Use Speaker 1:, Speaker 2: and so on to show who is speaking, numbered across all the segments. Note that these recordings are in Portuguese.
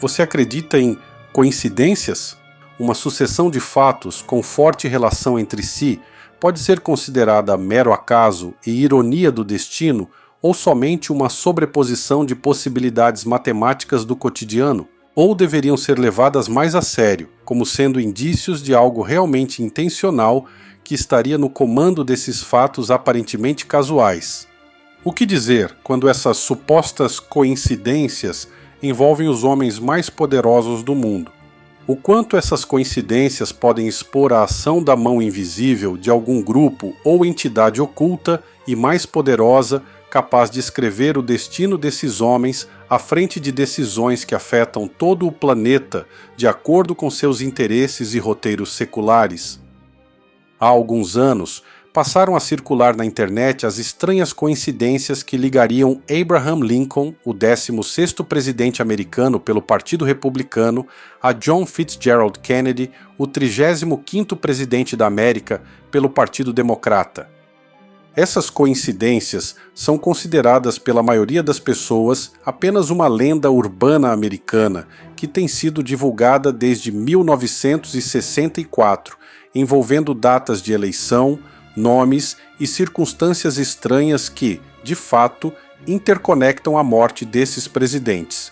Speaker 1: Você acredita em coincidências? Uma sucessão de fatos com forte relação entre si pode ser considerada mero acaso e ironia do destino ou somente uma sobreposição de possibilidades matemáticas do cotidiano? Ou deveriam ser levadas mais a sério, como sendo indícios de algo realmente intencional que estaria no comando desses fatos aparentemente casuais? O que dizer quando essas supostas coincidências envolvem os homens mais poderosos do mundo? O quanto essas coincidências podem expor a ação da mão invisível de algum grupo ou entidade oculta e mais poderosa capaz de escrever o destino desses homens à frente de decisões que afetam todo o planeta de acordo com seus interesses e roteiros seculares? Há alguns anos, passaram a circular na internet as estranhas coincidências que ligariam Abraham Lincoln, o 16º presidente americano pelo Partido Republicano, a John Fitzgerald Kennedy, o 35º presidente da América, pelo Partido Democrata. Essas coincidências são consideradas pela maioria das pessoas apenas uma lenda urbana americana que tem sido divulgada desde 1964, envolvendo datas de eleição, nomes e circunstâncias estranhas que, de fato, interconectam a morte desses presidentes.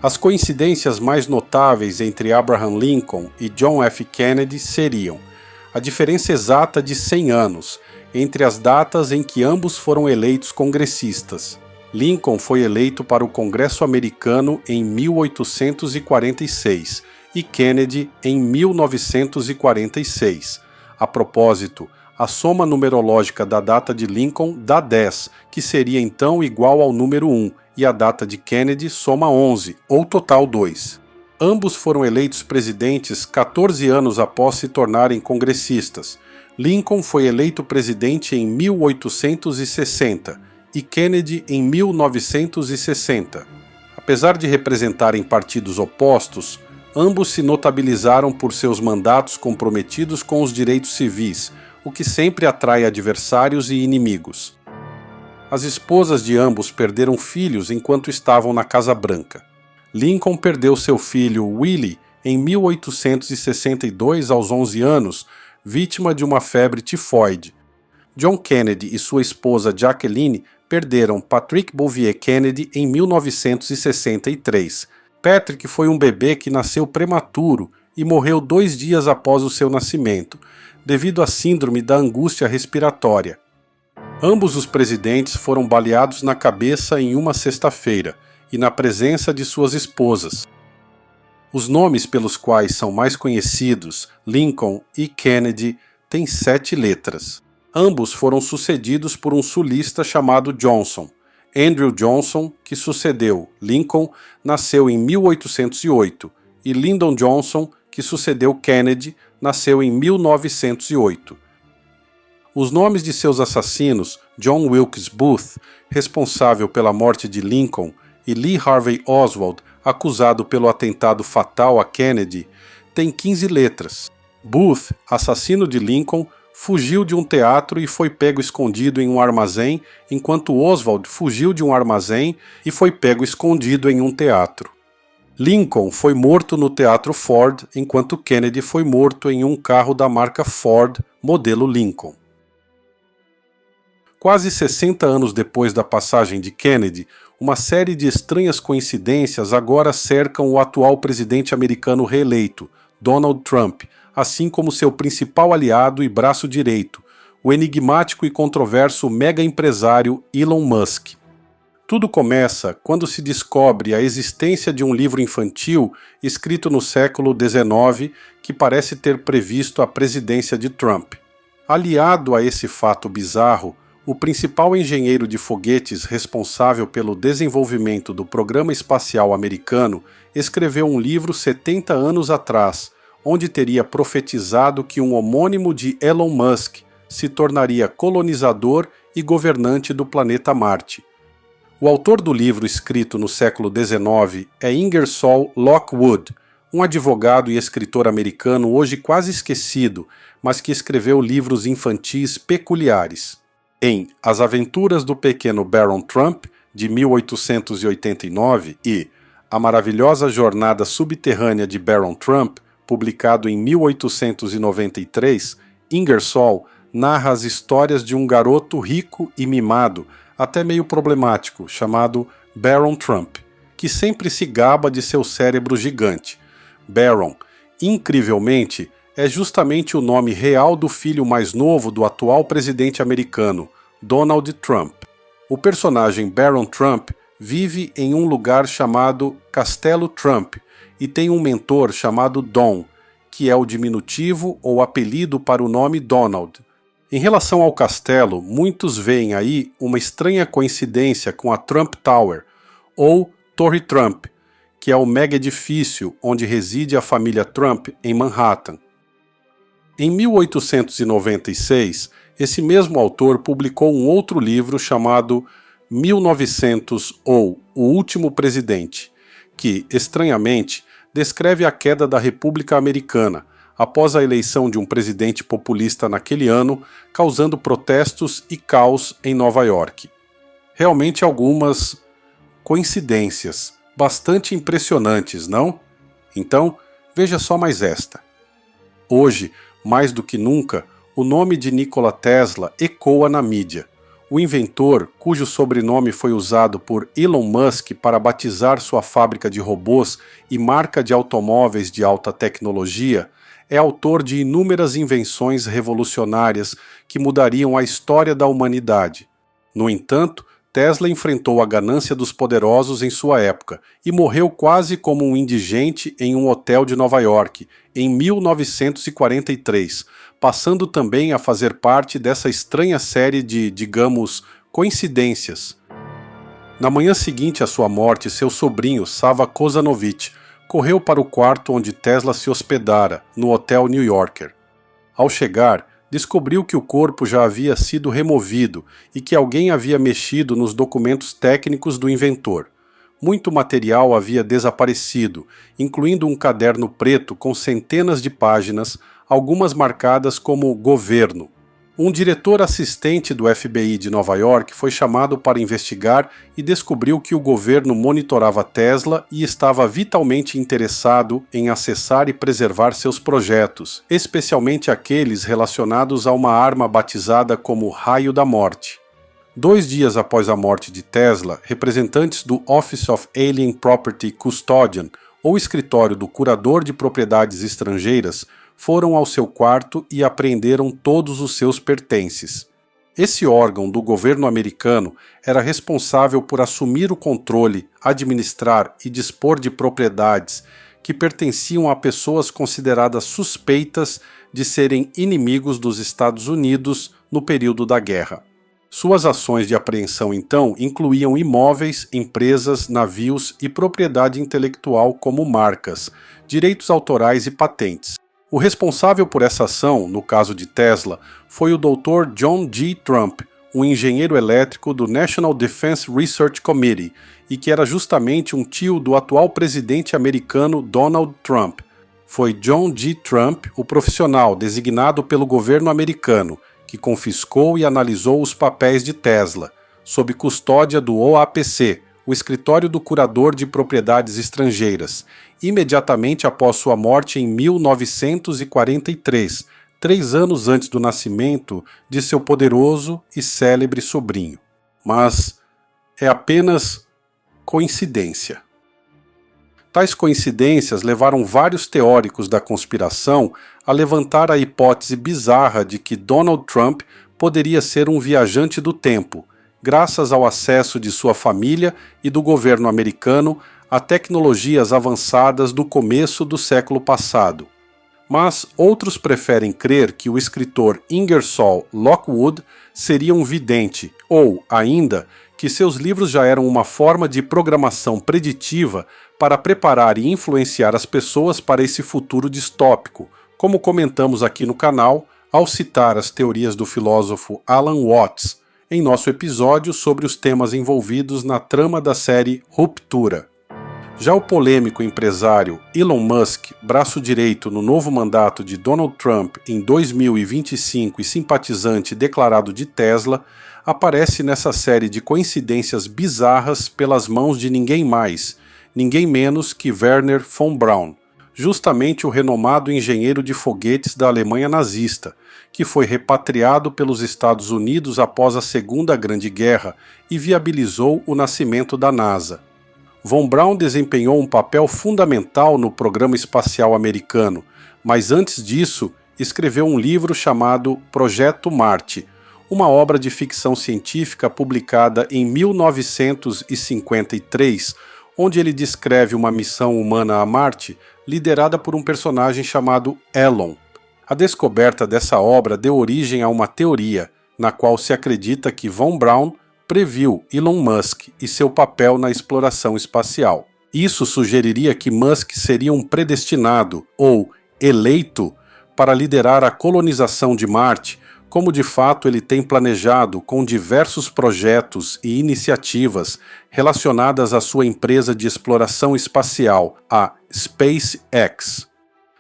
Speaker 1: As coincidências mais notáveis entre Abraham Lincoln e John F. Kennedy seriam a diferença exata de 100 anos entre as datas em que ambos foram eleitos congressistas. Lincoln foi eleito para o Congresso americano em 1846 e Kennedy em 1946. A propósito, a soma numerológica da data de Lincoln dá 10, que seria então igual ao número 1, e a data de Kennedy soma 11, ou total 2. Ambos foram eleitos presidentes 14 anos após se tornarem congressistas. Lincoln foi eleito presidente em 1860 e Kennedy em 1960. Apesar de representarem partidos opostos, ambos se notabilizaram por seus mandatos comprometidos com os direitos civis, o que sempre atrai adversários e inimigos. As esposas de ambos perderam filhos enquanto estavam na Casa Branca. Lincoln perdeu seu filho Willie em 1862 aos 11 anos, vítima de uma febre tifoide. John Kennedy e sua esposa Jacqueline perderam Patrick Bouvier Kennedy em 1963. Patrick foi um bebê que nasceu prematuro e morreu 2 dias após o seu nascimento, devido à síndrome da angústia respiratória. Ambos os presidentes foram baleados na cabeça em uma sexta-feira, e na presença de suas esposas. Os nomes pelos quais são mais conhecidos, Lincoln e Kennedy, têm 7 letras. Ambos foram sucedidos por um sulista chamado Johnson. Andrew Johnson, que sucedeu Lincoln, nasceu em 1808, e Lyndon Johnson, que sucedeu Kennedy, nasceu em 1908. Os nomes de seus assassinos, John Wilkes Booth, responsável pela morte de Lincoln, e Lee Harvey Oswald, acusado pelo atentado fatal a Kennedy, têm 15 letras. Booth, assassino de Lincoln, fugiu de um teatro e foi pego escondido em um armazém, enquanto Oswald fugiu de um armazém e foi pego escondido em um teatro. Lincoln foi morto no Teatro Ford, enquanto Kennedy foi morto em um carro da marca Ford, modelo Lincoln. Quase 60 anos depois da passagem de Kennedy, uma série de estranhas coincidências agora cercam o atual presidente americano reeleito, Donald Trump, assim como seu principal aliado e braço direito, o enigmático e controverso mega empresário Elon Musk. Tudo começa quando se descobre a existência de um livro infantil escrito no século XIX que parece ter previsto a presidência de Trump. Aliado a esse fato bizarro, o principal engenheiro de foguetes responsável pelo desenvolvimento do programa espacial americano escreveu um livro 70 anos atrás, onde teria profetizado que um homônimo de Elon Musk se tornaria colonizador e governante do planeta Marte. O autor do livro escrito no século XIX é Ingersoll Lockwood, um advogado e escritor americano hoje quase esquecido, mas que escreveu livros infantis peculiares. Em As Aventuras do Pequeno Baron Trump, de 1889, e A Maravilhosa Jornada Subterrânea de Baron Trump, publicado em 1893, Ingersoll narra as histórias de um garoto rico e mimado, até meio problemático, chamado Baron Trump, que sempre se gaba de seu cérebro gigante. Baron, incrivelmente, é justamente o nome real do filho mais novo do atual presidente americano, Donald Trump. O personagem Baron Trump vive em um lugar chamado Castelo Trump e tem um mentor chamado Don, que é o diminutivo ou apelido para o nome Donald. Em relação ao castelo, muitos veem aí uma estranha coincidência com a Trump Tower, ou Torre Trump, que é o mega edifício onde reside a família Trump em Manhattan. Em 1896, esse mesmo autor publicou um outro livro chamado 1900 ou O Último Presidente, que, estranhamente, descreve a queda da República Americana após a eleição de um presidente populista naquele ano, causando protestos e caos em Nova York. Realmente algumas coincidências bastante impressionantes, não? Então, veja só mais esta. Hoje, mais do que nunca, o nome de Nikola Tesla ecoa na mídia. O inventor, cujo sobrenome foi usado por Elon Musk para batizar sua fábrica de robôs e marca de automóveis de alta tecnologia, é autor de inúmeras invenções revolucionárias que mudariam a história da humanidade. No entanto, Tesla enfrentou a ganância dos poderosos em sua época e morreu quase como um indigente em um hotel de Nova York, em 1943, passando também a fazer parte dessa estranha série de, digamos, coincidências. Na manhã seguinte à sua morte, seu sobrinho, Sava Kozanovich, correu para o quarto onde Tesla se hospedara, no Hotel New Yorker. Ao chegar, descobriu que o corpo já havia sido removido e que alguém havia mexido nos documentos técnicos do inventor. Muito material havia desaparecido, incluindo um caderno preto com centenas de páginas, algumas marcadas como Governo. Um diretor assistente do FBI de Nova York foi chamado para investigar e descobriu que o governo monitorava Tesla e estava vitalmente interessado em acessar e preservar seus projetos, especialmente aqueles relacionados a uma arma batizada como Raio da Morte. 2 dias após a morte de Tesla, representantes do Office of Alien Property Custodian, ou escritório do curador de propriedades estrangeiras, foram ao seu quarto e apreenderam todos os seus pertences. Esse órgão do governo americano era responsável por assumir o controle, administrar e dispor de propriedades que pertenciam a pessoas consideradas suspeitas de serem inimigos dos Estados Unidos no período da guerra. Suas ações de apreensão, então, incluíam imóveis, empresas, navios e propriedade intelectual como marcas, direitos autorais e patentes. O responsável por essa ação, no caso de Tesla, foi o Dr. John G. Trump, um engenheiro elétrico do National Defense Research Committee, e que era justamente um tio do atual presidente americano Donald Trump. Foi John G. Trump, o profissional designado pelo governo americano, que confiscou e analisou os papéis de Tesla, sob custódia do OAPC, o Escritório do Curador de Propriedades Estrangeiras, imediatamente após sua morte em 1943, 3 anos antes do nascimento de seu poderoso e célebre sobrinho. Mas é apenas coincidência. Tais coincidências levaram vários teóricos da conspiração a levantar a hipótese bizarra de que Donald Trump poderia ser um viajante do tempo, graças ao acesso de sua família e do governo americano a tecnologias avançadas do começo do século passado. Mas outros preferem crer que o escritor Ingersoll Lockwood seria um vidente, ou, ainda, que seus livros já eram uma forma de programação preditiva para preparar e influenciar as pessoas para esse futuro distópico, como comentamos aqui no canal ao citar as teorias do filósofo Alan Watts, em nosso episódio sobre os temas envolvidos na trama da série Ruptura. Já o polêmico empresário Elon Musk, braço direito no novo mandato de Donald Trump em 2025 e simpatizante declarado de Tesla, aparece nessa série de coincidências bizarras pelas mãos de ninguém mais, ninguém menos que Wernher von Braun, justamente o renomado engenheiro de foguetes da Alemanha nazista, que foi repatriado pelos Estados Unidos após a Segunda Grande Guerra e viabilizou o nascimento da NASA. Von Braun desempenhou um papel fundamental no programa espacial americano, mas antes disso, escreveu um livro chamado Projeto Marte, uma obra de ficção científica publicada em 1953, onde ele descreve uma missão humana a Marte liderada por um personagem chamado Elon. A descoberta dessa obra deu origem a uma teoria, na qual se acredita que Von Braun previu Elon Musk e seu papel na exploração espacial. Isso sugeriria que Musk seria um predestinado, ou eleito, para liderar a colonização de Marte, como de fato ele tem planejado com diversos projetos e iniciativas relacionadas à sua empresa de exploração espacial, a SpaceX.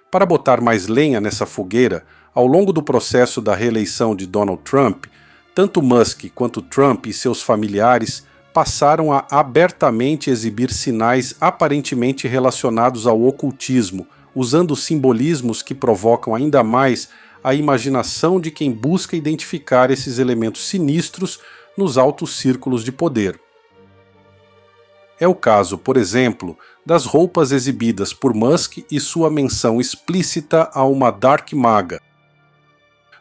Speaker 1: Para botar mais lenha nessa fogueira, ao longo do processo da reeleição de Donald Trump, tanto Musk quanto Trump e seus familiares passaram a abertamente exibir sinais aparentemente relacionados ao ocultismo, usando simbolismos que provocam ainda mais a imaginação de quem busca identificar esses elementos sinistros nos altos círculos de poder. É o caso, por exemplo, das roupas exibidas por Musk e sua menção explícita a uma Dark Maga,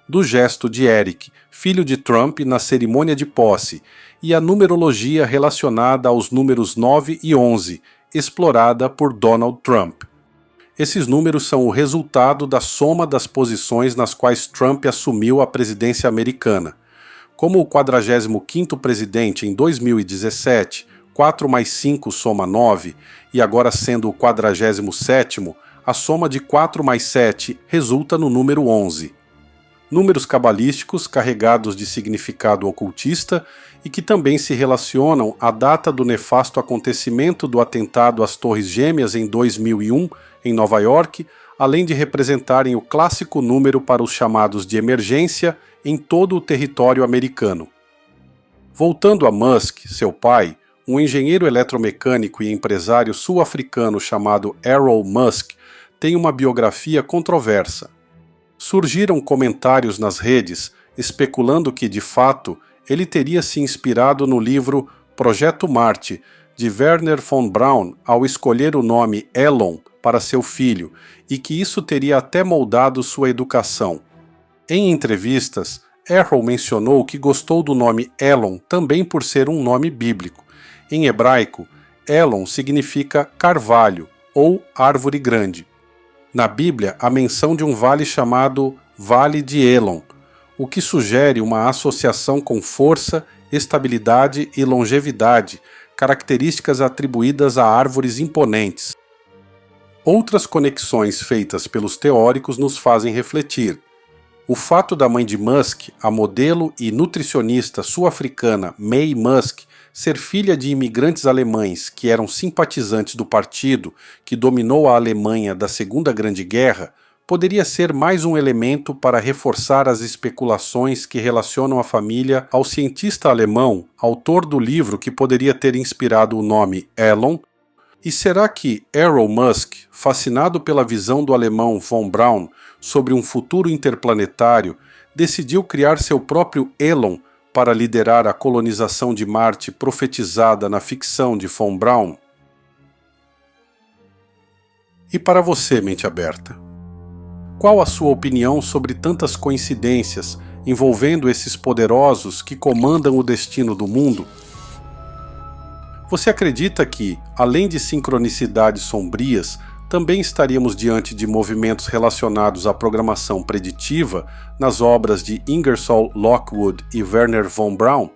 Speaker 1: do gesto de Eric, filho de Trump, na cerimônia de posse, e a numerologia relacionada aos números 9 e 11, explorada por Donald Trump. Esses números são o resultado da soma das posições nas quais Trump assumiu a presidência americana. Como o 45º presidente em 2017, 4 mais 5 soma 9, e agora sendo o 47º, a soma de 4 mais 7 resulta no número 11. Números cabalísticos carregados de significado ocultista e que também se relacionam à data do nefasto acontecimento do atentado às Torres Gêmeas em 2001, em Nova York, além de representarem o clássico número para os chamados de emergência em todo o território americano. Voltando a Musk, seu pai, um engenheiro eletromecânico e empresário sul-africano chamado Errol Musk tem uma biografia controversa. Surgiram comentários nas redes especulando que, de fato, ele teria se inspirado no livro Projeto Marte, de Wernher von Braun, ao escolher o nome Elon para seu filho, e que isso teria até moldado sua educação. Em entrevistas, Errol mencionou que gostou do nome Elon também por ser um nome bíblico. Em hebraico, Elon significa carvalho ou árvore grande. Na Bíblia, há menção de um vale chamado Vale de Elon, o que sugere uma associação com força, estabilidade e longevidade, características atribuídas a árvores imponentes. Outras conexões feitas pelos teóricos nos fazem refletir. O fato da mãe de Musk, a modelo e nutricionista sul-africana Mae Musk, ser filha de imigrantes alemães que eram simpatizantes do partido que dominou a Alemanha da Segunda Grande Guerra, poderia ser mais um elemento para reforçar as especulações que relacionam a família ao cientista alemão, autor do livro que poderia ter inspirado o nome Elon. E será que Errol Musk, fascinado pela visão do alemão von Braun sobre um futuro interplanetário, decidiu criar seu próprio Elon para liderar a colonização de Marte profetizada na ficção de von Braun? E para você, mente aberta? Qual a sua opinião sobre tantas coincidências envolvendo esses poderosos que comandam o destino do mundo? Você acredita que, além de sincronicidades sombrias, também estaríamos diante de movimentos relacionados à programação preditiva nas obras de Ingersoll Lockwood e Wernher von Braun?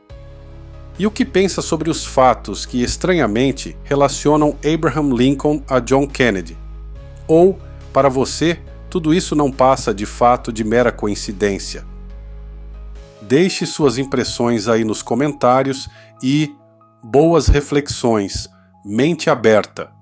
Speaker 1: E o que pensa sobre os fatos que, estranhamente, relacionam Abraham Lincoln a John Kennedy? Ou, para você, tudo isso não passa de fato de mera coincidência? Deixe suas impressões aí nos comentários e boas reflexões, mente aberta.